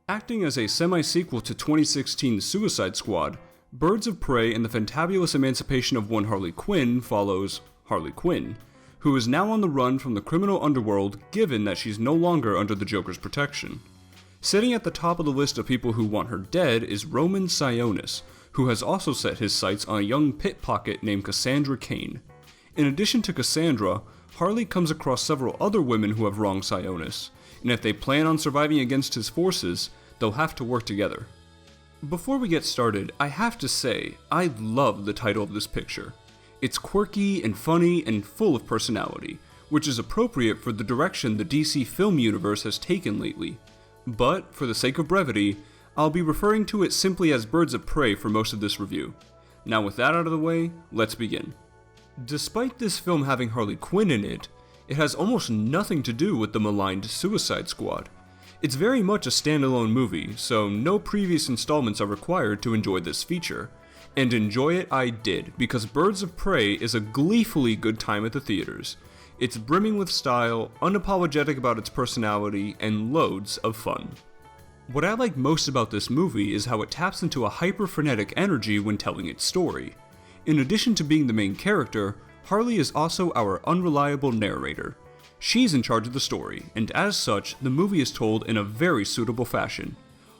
Acting as a semi-sequel to 2016's Suicide Squad, Birds of Prey and the Fantabulous Emancipation of One Harley Quinn follows Harley Quinn, who is now on the run from the criminal underworld given that she's no longer under the Joker's protection. Sitting at the top of the list of people who want her dead is Roman Sionis, who has also set his sights on a young pickpocket named Cassandra Cain. In addition to Cassandra, Harley comes across several other women who have wronged Sionis, and if they plan on surviving against his forces, they'll have to work together. Before we get started, I have to say, I love the title of this picture. It's quirky and funny and full of personality, which is appropriate for the direction the DC film universe has taken lately. But, for the sake of brevity, I'll be referring to it simply as Birds of Prey for most of this review. Now with that out of the way, let's begin. Despite this film having Harley Quinn in it, it has almost nothing to do with the maligned Suicide Squad. It's very much a standalone movie, so no previous installments are required to enjoy this feature. And enjoy it I did, because Birds of Prey is a gleefully good time at the theaters. It's brimming with style, unapologetic about its personality, and loads of fun. What I like most about this movie is how it taps into a hyper-frenetic energy when telling its story. In addition to being the main character, Harley is also our unreliable narrator. She's in charge of the story, and as such, the movie is told in a very suitable fashion.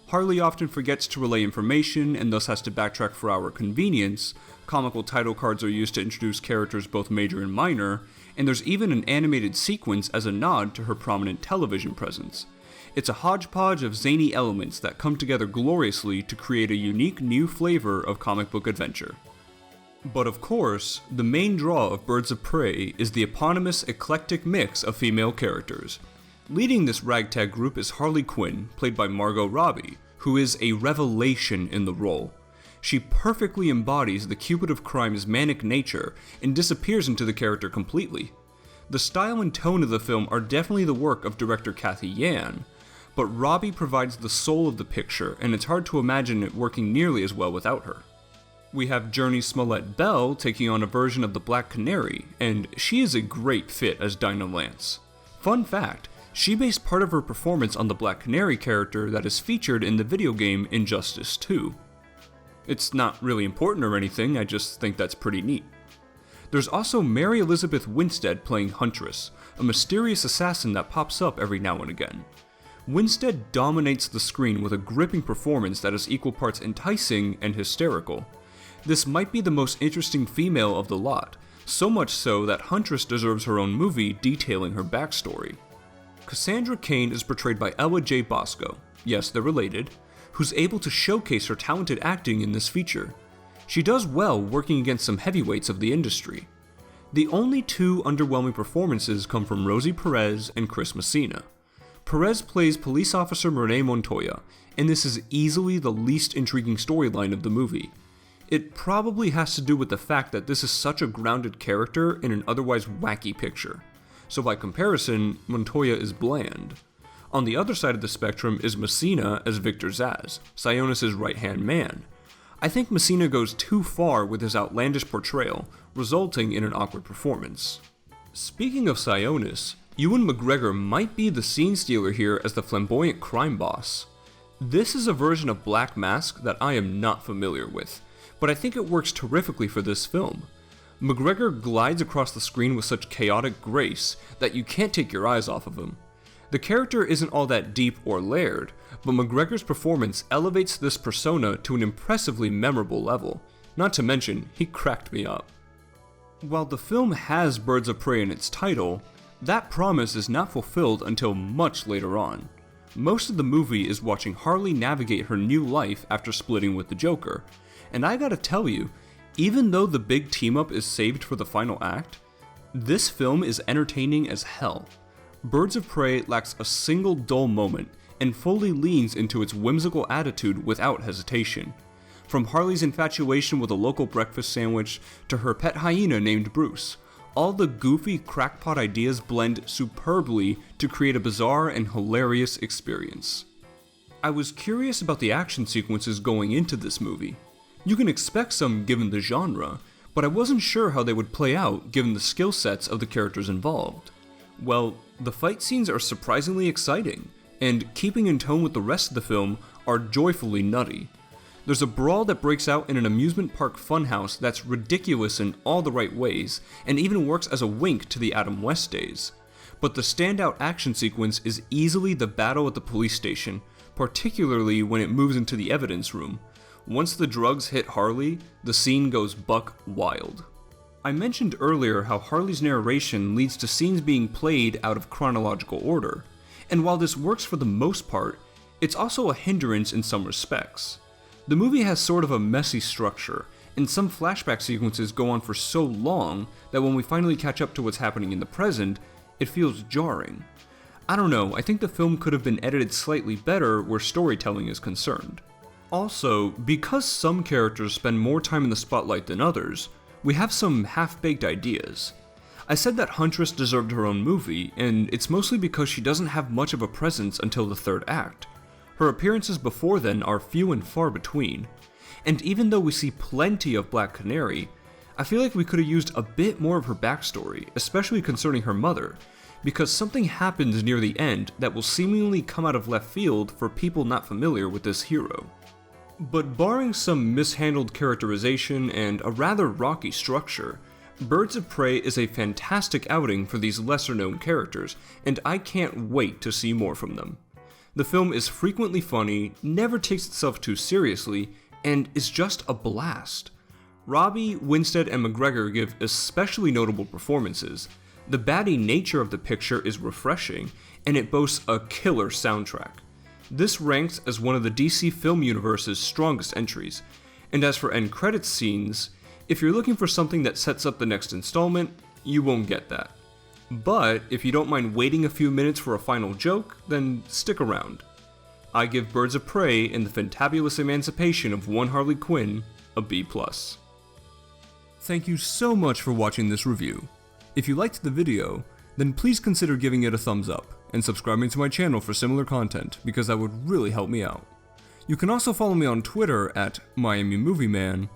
Harley often forgets to relay information and thus has to backtrack for our convenience, comical title cards are used to introduce characters both major and minor, and there's even an animated sequence as a nod to her prominent television presence. It's a hodgepodge of zany elements that come together gloriously to create a unique new flavor of comic book adventure. But of course, the main draw of Birds of Prey is the eponymous eclectic mix of female characters. Leading this ragtag group is Harley Quinn, played by Margot Robbie, who is a revelation in the role. She perfectly embodies the Cupid of Crime's manic nature and disappears into the character completely. The style and tone of the film are definitely the work of director Cathy Yan, but Robbie provides the soul of the picture, and it's hard to imagine it working nearly as well without her. We have Journey Smollett-Bell taking on a version of the Black Canary, and she is a great fit as Dinah Lance. Fun fact, she based part of her performance on the Black Canary character that is featured in the video game Injustice 2. It's not really important or anything, I just think that's pretty neat. There's also Mary Elizabeth Winstead playing Huntress, a mysterious assassin that pops up every now and again. Winstead dominates the screen with a gripping performance that is equal parts enticing and hysterical. This might be the most interesting female of the lot, so much so that Huntress deserves her own movie detailing her backstory. Cassandra Cain is portrayed by Ella J. Bosco, yes they're related, who's able to showcase her talented acting in this feature. She does well working against some heavyweights of the industry. The only two underwhelming performances come from Rosie Perez and Chris Messina. Perez plays police officer Renee Montoya, and this is easily the least intriguing storyline of the movie. It probably has to do with the fact that this is such a grounded character in an otherwise wacky picture. So by comparison, Montoya is bland. On the other side of the spectrum is Messina as Victor Zsasz, Sionis' right-hand man. I think Messina goes too far with his outlandish portrayal, resulting in an awkward performance. Speaking of Sionis, Ewan McGregor might be the scene stealer here as the flamboyant crime boss. This is a version of Black Mask that I am not familiar with, but I think it works terrifically for this film. McGregor glides across the screen with such chaotic grace that you can't take your eyes off of him. The character isn't all that deep or layered, but McGregor's performance elevates this persona to an impressively memorable level. Not to mention, he cracked me up. While the film has Birds of Prey in its title, that promise is not fulfilled until much later on. Most of the movie is watching Harley navigate her new life after splitting with the Joker, and I gotta tell you, even though the big team-up is saved for the final act, this film is entertaining as hell. Birds of Prey lacks a single dull moment, and fully leans into its whimsical attitude without hesitation. From Harley's infatuation with a local breakfast sandwich to her pet hyena named Bruce, all the goofy crackpot ideas blend superbly to create a bizarre and hilarious experience. I was curious about the action sequences going into this movie. You can expect some given the genre, but I wasn't sure how they would play out given the skill sets of the characters involved. Well, the fight scenes are surprisingly exciting, and keeping in tone with the rest of the film, are joyfully nutty. There's a brawl that breaks out in an amusement park funhouse that's ridiculous in all the right ways, and even works as a wink to the Adam West days. But the standout action sequence is easily the battle at the police station, particularly when it moves into the evidence room. Once the drugs hit Harley, the scene goes buck wild. I mentioned earlier how Harley's narration leads to scenes being played out of chronological order, and while this works for the most part, it's also a hindrance in some respects. The movie has sort of a messy structure, and some flashback sequences go on for so long that when we finally catch up to what's happening in the present, it feels jarring. I don't know, I think the film could have been edited slightly better where storytelling is concerned. Also, because some characters spend more time in the spotlight than others, we have some half-baked ideas. I said that Huntress deserved her own movie, and it's mostly because she doesn't have much of a presence until the third act. Her appearances before then are few and far between, and even though we see plenty of Black Canary, I feel like we could have used a bit more of her backstory, especially concerning her mother, because something happens near the end that will seemingly come out of left field for people not familiar with this hero. But barring some mishandled characterization and a rather rocky structure, Birds of Prey is a fantastic outing for these lesser-known characters, and I can't wait to see more from them. The film is frequently funny, never takes itself too seriously, and is just a blast. Robbie, Winstead, and McGregor give especially notable performances. The baddie nature of the picture is refreshing, and it boasts a killer soundtrack. This ranks as one of the DC film universe's strongest entries, and as for end credits scenes, if you're looking for something that sets up the next installment, you won't get that. But if you don't mind waiting a few minutes for a final joke, then stick around. I give Birds of Prey and the Fantabulous Emancipation of One Harley Quinn a B+. Thank you so much for watching this review. If you liked the video, then please consider giving it a thumbs up and subscribing to my channel for similar content because that would really help me out. You can also follow me on Twitter at MiamiMovieMan,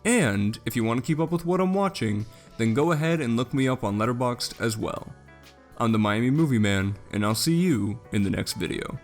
and if you want to keep up with what I'm watching, then go ahead and look me up on Letterboxd as well. I'm the Miami Movie Man, and I'll see you in the next video.